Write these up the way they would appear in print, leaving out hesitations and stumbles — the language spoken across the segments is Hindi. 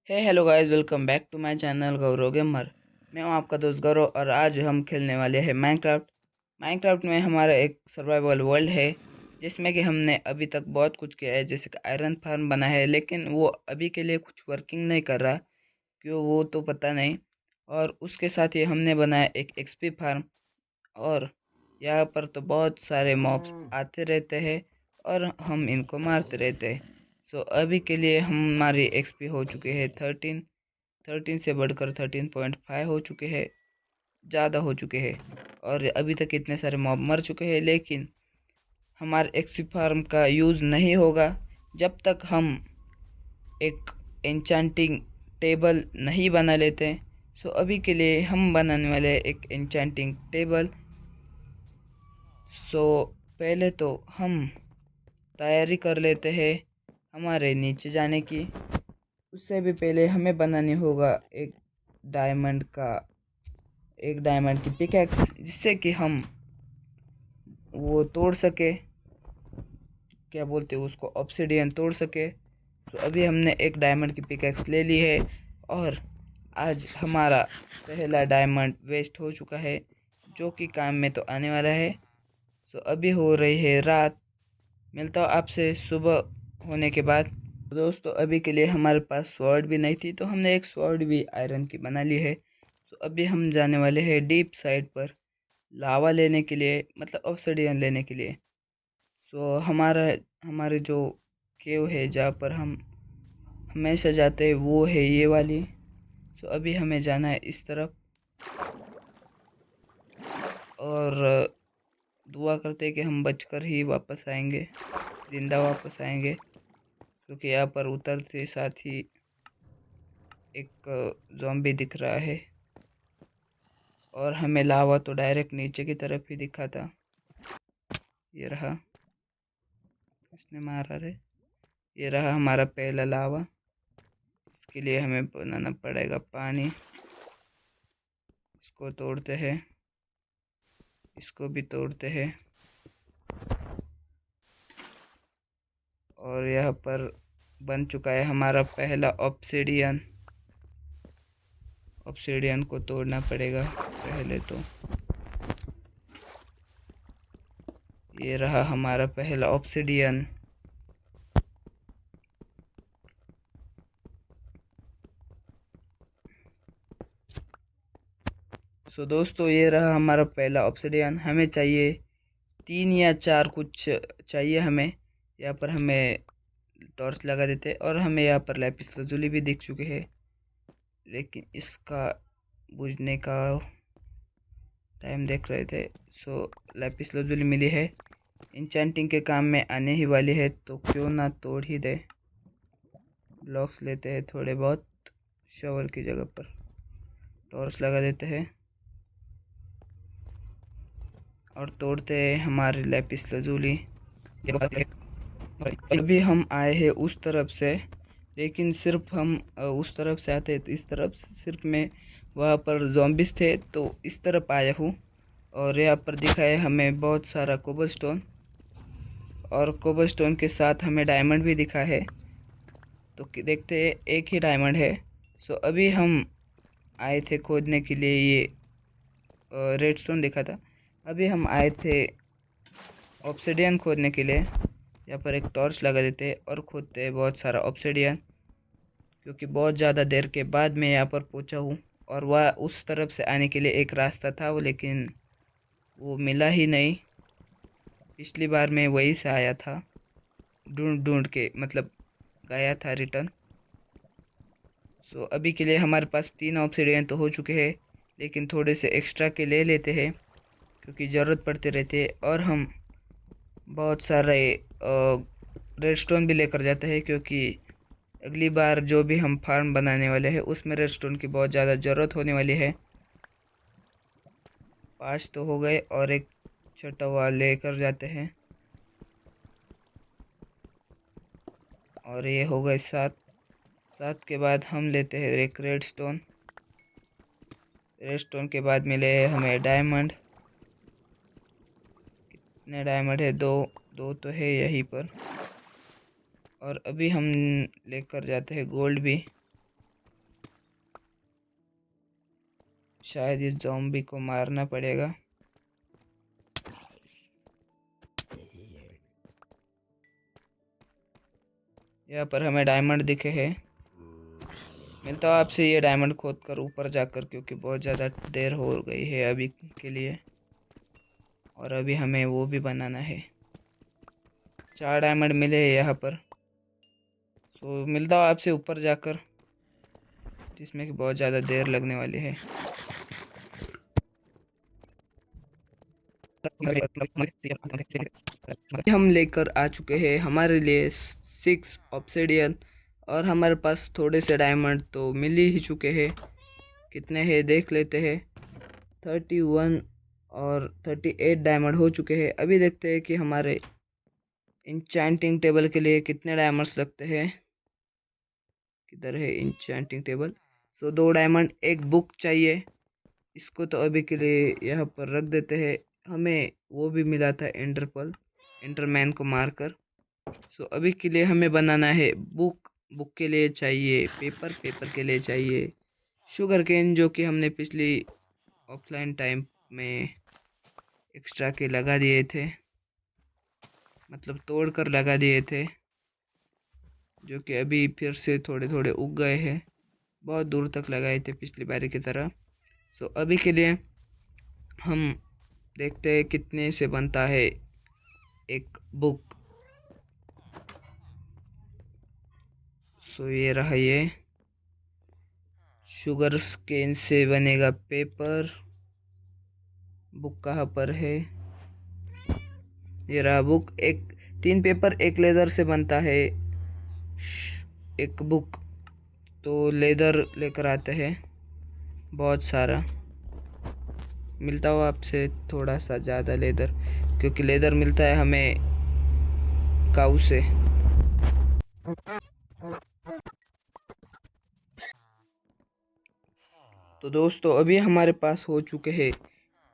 Hello guys, welcome back to my channel Gaurav gamer. मैं हूं आपका दोस्त गौरव और आज हम खेलने वाले हैं माइनक्राफ्ट में हमारा एक सर्वाइवल वर्ल्ड है जिसमें कि हमने अभी तक बहुत कुछ किया है, जैसे कि आयरन फार्म बना है, लेकिन वो अभी के लिए कुछ वर्किंग नहीं कर रहा, क्यों वो तो पता नहीं। और उसके साथ ही हमने बनाया एक एक्सपी फार्म। और यहाँ पर तो बहुत सारे मॉब्स आते रहते हैं और हम इनको मारते रहते हैं। सो अभी के लिए हमारी एक्सपी हो चुके हैं 13 से बढ़कर 13.5 हो चुके हैं, ज़्यादा हो चुके हैं। और अभी तक इतने सारे मॉब मर चुके हैं, लेकिन हमारे एक्सपी फार्म का यूज़ नहीं होगा जब तक हम एक एन्चेंटिंग टेबल नहीं बना लेते हैं। सो अभी के लिए हम बनाने वाले हैं एक एन्चेंटिंग टेबल। सो पहले तो हम तैयारी कर लेते हैं हमारे नीचे जाने की। उससे भी पहले हमें बनानी होगा डायमंड का एक डायमंड की पिकैक्स, जिससे कि हम वो तोड़ सके, क्या बोलते हैं उसको, ऑब्सिडियन तोड़ सके। तो अभी हमने एक डायमंड की पिकैक्स ले ली है और आज हमारा पहला डायमंड वेस्ट हो चुका है, जो कि काम में तो आने वाला है। तो अभी हो रही है रात। मिलता हूँ आपसे सुबह होने के बाद। दोस्तों, अभी के लिए हमारे पास स्वॉर्ड भी नहीं थी, तो हमने एक स्वॉर्ड भी आयरन की बना ली है। तो अभी हम जाने वाले हैं डीप साइड पर लावा लेने के लिए, मतलब ऑब्सिडियन लेने के लिए। सो हमारे जो केव है जहाँ पर हम हमेशा जाते हैं वो है ये वाली। सो अभी हमें जाना है इस तरफ और दुआ करते हैं कि हम बचकर ही वापस आएंगे, जिंदा वापस आएंगे, क्योंकि यहाँ पर उतरते साथ ही एक ज़ॉम्बी दिख रहा है और हमें लावा तो डायरेक्ट नीचे की तरफ ही दिखा था। ये रहा, इसने मारा रे। ये रहा हमारा पहला लावा। इसके लिए हमें बनाना पड़ेगा पानी। इसको तोड़ते हैं, इसको भी तोड़ते हैं। और यहाँ पर बन चुका है हमारा पहला ऑब्सिडियन। ऑब्सिडियन को तोड़ना पड़ेगा पहले तो। ये रहा हमारा पहला ऑब्सिडियन। सो दोस्तों, ये रहा हमारा पहला ऑब्सिडियन। हमें चाहिए 3 या 4 कुछ चाहिए हमें। यहाँ पर हमें टॉर्च लगा देते और हमें यहाँ पर लैपिस lazuli भी दिख चुके हैं, लेकिन इसका बुझने का टाइम देख रहे थे। सो लैपिस lazuli मिली है, इंचेंटिंग के काम में आने ही वाली है, तो क्यों ना तोड़ ही दे। ब्लॉक्स लेते हैं थोड़े बहुत, शॉवर की जगह पर टॉर्च लगा देते हैं और तोड़ते हैं हमारे लैपिस lazuli। अभी हम आए हैं उस तरफ से, लेकिन सिर्फ हम उस तरफ से आते तो इस तरफ सिर्फ मैं वहाँ पर ज़ॉम्बिस थे, तो इस तरफ आया हूँ। और यहाँ पर दिखा है हमें बहुत सारा कोबलस्टोन, और कोबलस्टोन के साथ हमें डायमंड भी दिखा है। तो देखते हैं, एक ही डायमंड है। सो अभी हम आए थे खोदने के लिए, ये रेडस्टोन दिखा था। अभी हम आए थे ऑब्सिडियन खोदने के लिए। यहाँ पर एक टॉर्च लगा देते हैं और खोदते हैं बहुत सारा ऑब्सिडियन, क्योंकि बहुत ज़्यादा देर के बाद मैं यहाँ पर पहुँचा हूँ। और वह उस तरफ से आने के लिए एक रास्ता था वो, लेकिन वो मिला ही नहीं। पिछली बार मैं वहीं से आया था, ढूंढ ढूंढ के, मतलब गया था रिटर्न। सो अभी के लिए हमारे पास 3 ऑब्सिडियन तो हो चुके हैं, लेकिन थोड़े से एक्स्ट्रा के ले लेते हैं, क्योंकि ज़रूरत पड़ती रहती है। और हम बहुत सारे रेडस्टोन भी लेकर जाते हैं, क्योंकि अगली बार जो भी हम फार्म बनाने वाले हैं उसमें रेडस्टोन की बहुत ज़्यादा ज़रूरत होने वाली है। 5 तो हो गए और एक छोटा हुआ लेकर जाते हैं, और ये हो गए 7। 7 के बाद हम लेते हैं एक रेडस्टोन। रेडस्टोन के बाद मिले हैं हमें डायमंड। कितने डायमंड है? 2। 2 तो है यहीं पर। और अभी हम लेकर जाते हैं गोल्ड भी। शायद इस ज़ॉम्बी को मारना पड़ेगा। यहाँ पर हमें डायमंड दिखे हैं। मिलता हूँ आपसे ये डायमंड खोद कर ऊपर जाकर, क्योंकि बहुत ज़्यादा देर हो गई है अभी के लिए, और अभी हमें वो भी बनाना है। 4 डायमंड मिले हैं यहाँ पर। तो मिलता हूँ आपसे ऊपर जाकर, जिसमें कि बहुत ज़्यादा देर लगने वाली है। हम लेकर आ चुके हैं हमारे लिए 6 ऑब्सिडियन, और हमारे पास थोड़े से डायमंड तो मिल ही चुके हैं। कितने हैं देख लेते हैं। 31 और 38 डायमंड हो चुके हैं। अभी देखते हैं कि हमारे इंचेंटिंग टेबल के लिए कितने डायमंड्स लगते हैं। किधर है इंचेंटिंग टेबल? 2 डायमंड, एक बुक चाहिए। इसको तो अभी के लिए यहाँ पर रख देते हैं। हमें वो भी मिला था एंडरपल, एंडरमैन को मारकर। अभी के लिए हमें बनाना है बुक। बुक के लिए चाहिए पेपर, पेपर के लिए चाहिए शुगर केन, जो कि हमने पिछली ऑफलाइन टाइम में एक्स्ट्रा के लगा दिए थे, मतलब तोड़ कर लगा दिए थे, जो कि अभी फिर से थोड़े थोड़े उग गए हैं। बहुत दूर तक लगाए थे पिछली बारी की तरह। अभी के लिए हम देखते हैं कितने से बनता है एक बुक। ये रहा, ये शुगर केन से बनेगा पेपर। बुक कहाँ पर है? ये रहा बुक। 3 पेपर 1 लेदर से बनता है एक बुक। तो लेदर लेकर आते हैं बहुत सारा। मिलता हो आपसे थोड़ा सा ज़्यादा लेदर, क्योंकि लेदर मिलता है हमें काऊ से। तो दोस्तों अभी हमारे पास हो चुके हैं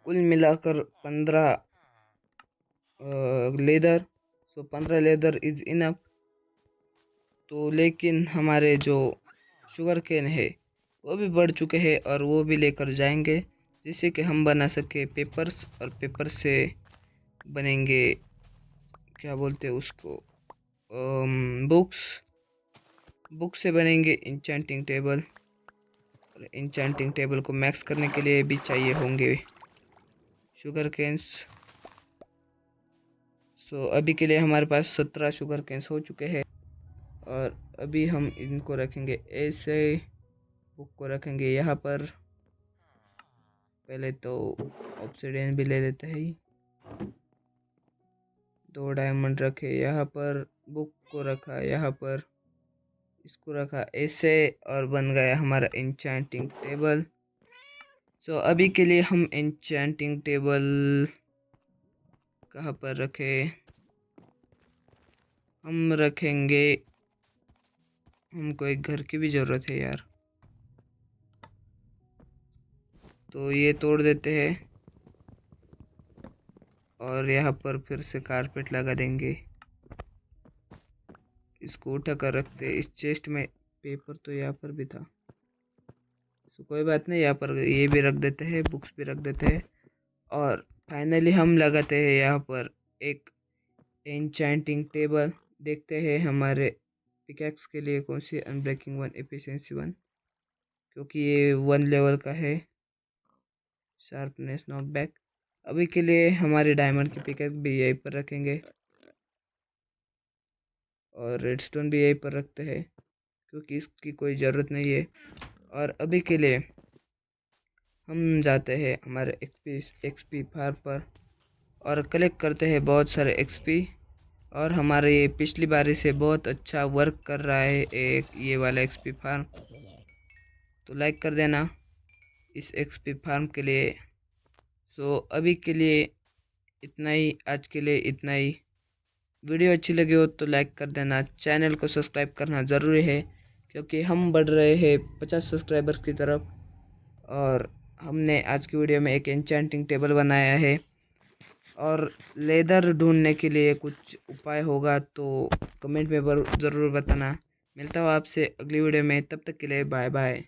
कुल मिलाकर 15 लेदर। 15 leather is enough. तो लेकिन हमारे जो शुगर केन है वो भी बढ़ चुके हैं, और वो भी लेकर जाएंगे, जिससे कि हम बना सके पेपर्स, और पेपर से बनेंगे, क्या बोलते हैं उसको, बुक्स। बुक से बनेंगे इंचेंटिंग टेबल, और इंचेंटिंग टेबल को मैक्स करने के लिए भी चाहिए होंगे शुगर केन्स। अभी के लिए हमारे पास 17 शुगर केन्स हो चुके हैं, और अभी हम इनको रखेंगे ऐसे। बुक को रखेंगे यहाँ पर। पहले तो ऑब्सिडियन भी ले लेते हैं। 2 डायमंड रखे यहाँ पर, बुक को रखा यहाँ पर, इसको रखा ऐसे, और बन गया हमारा इंचेंटिंग टेबल। अभी के लिए हम इंचेंटिंग टेबल कहाँ पर रखे? हम रखेंगे, हमको एक घर की भी ज़रूरत है यार। तो ये तोड़ देते हैं, और यहाँ पर फिर से कारपेट लगा देंगे। इसको उठा कर रखते। इस चेस्ट में पेपर तो यहाँ पर भी था, कोई बात नहीं, यहाँ पर ये भी रख देते हैं, बुक्स भी रख देते हैं। और फाइनली हम लगाते हैं यहाँ पर एक एन्चेंटिंग टेबल। देखते हैं हमारे पिकैक्स के लिए कौन सी, अनब्रेकिंग 1, एफिशिएंसी 1, क्योंकि ये 1 लेवल का है। Sharpness knock back. अभी के लिए हमारे डायमंड की पिकैक्स भी यहीं पर रखेंगे, और रेडस्टोन भी यहीं पर रखते हैं, क्योंकि इसकी कोई ज़रूरत नहीं है। और अभी के लिए हम जाते हैं हमारे एक्सपी फार्म पर, और कलेक्ट करते हैं बहुत सारे एक्सपी। और हमारे ये पिछली बारी से बहुत अच्छा वर्क कर रहा है एक ये वाला एक्सपी फार्म। तो लाइक कर देना इस एक्सपी फार्म के लिए। अभी के लिए इतना ही, आज के लिए इतना ही। वीडियो अच्छी लगी हो तो लाइक कर देना, चैनल को सब्सक्राइब करना ज़रूरी है, क्योंकि हम बढ़ रहे हैं 50 सब्सक्राइबर्स की तरफ। और हमने आज की वीडियो में एक एन्चेंटिंग टेबल बनाया है, और लेदर ढूंढने के लिए कुछ उपाय होगा तो कमेंट में ज़रूर बताना। मिलता हूँ आपसे अगली वीडियो में, तब तक के लिए बाय बाय।